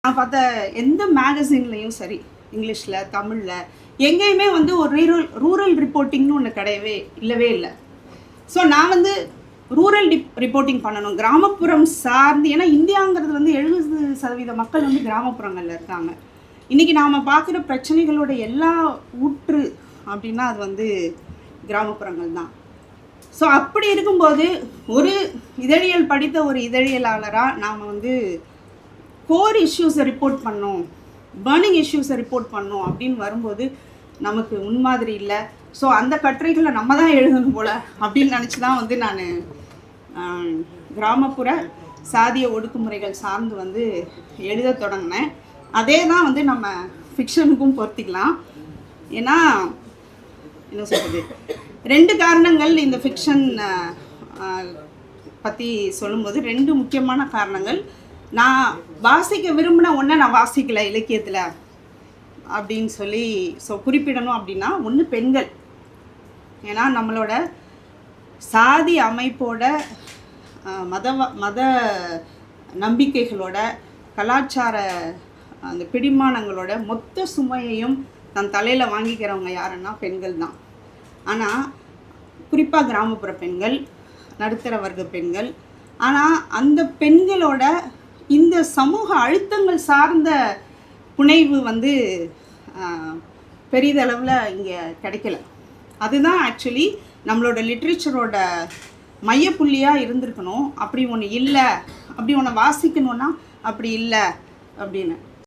நான் பார்த்த எந்த மேகசின்லேயும் சரி, இங்கிலீஷில், தமிழில் எங்கேயுமே வந்து ஒரு ரூரல் ரிப்போர்ட்டிங்னு ஒன்று இல்லவே இல்லை. ஸோ நான் வந்து ரூரல் ரிப்போர்ட்டிங் பண்ணணும், கிராமப்புறம் சார்ந்து. ஏன்னா இந்தியாங்கிறது வந்து 70% மக்கள் வந்து கிராமப்புறங்களில் இருக்காங்க. இன்றைக்கி நாம் பார்க்குற பிரச்சனைகளோட எல்லா ஊற்று அப்படின்னா அது வந்து கிராமப்புறங்கள் தான். ஸோ அப்படி இருக்கும்போது ஒரு இதழியல் படித்த ஒரு இதழியலாளராக நாம் வந்து கோர் இஷ்யூஸை ரிப்போர்ட் பண்ணோம், பர்னிங் இஷ்யூஸை ரிப்போர்ட் பண்ணோம் அப்படின்னு வரும்போது நமக்கு முன்மாதிரி இல்லை. ஸோ அந்த கட்டுரைகளை நம்ம தான் எழுதணும் போல் அப்படின்னு நினச்சி தான் வந்து நான் கிராமப்புற சாதிய ஒடுக்குமுறைகள் சார்ந்து வந்து எழுத தொடங்கினேன். அதே தான் வந்து நம்ம ஃபிக்ஷனுக்கும் பொருத்திக்கலாம். ஏன்னா என்ன சொல்கிறது, 2 காரணங்கள் இந்த ஃபிக்ஷன் பற்றி சொல்லும்போது 2 முக்கியமான காரணங்கள். நான் வாசிக்க விரும்பின ஒன்றை நான் வாசிக்கலை இலக்கியத்தில் அப்படின்னு சொல்லி குறிப்பிடணும். அப்படின்னா ஒன்று பெண்கள். ஏன்னா நம்மளோட சாதி அமைப்போட மத நம்பிக்கைகளோட கலாச்சார அந்த பிடிமானங்களோட மொத்த சுமையையும் தன் தலையில் வாங்கிக்கிறவங்க யாருன்னா பெண்கள் தான். ஆனால் குறிப்பாக கிராமப்புற பெண்கள், நடுத்தர வர்க்க பெண்கள். ஆனால் அந்த பெண்களோட இந்த சமூக அழுத்தங்கள் சார்ந்த புனைவு வந்து பெரிதளவில் இங்கே கிடைக்கல. அதுதான் ஆக்சுவலி நம்மளோட லிட்ரேச்சரோட மையப்புள்ளியாக இருந்திருக்கணும். அப்படி ஒன்று இல்லை, அப்படி ஒன்று வாசிக்கணுன்னா அப்படி இல்லை அப்படின்னு.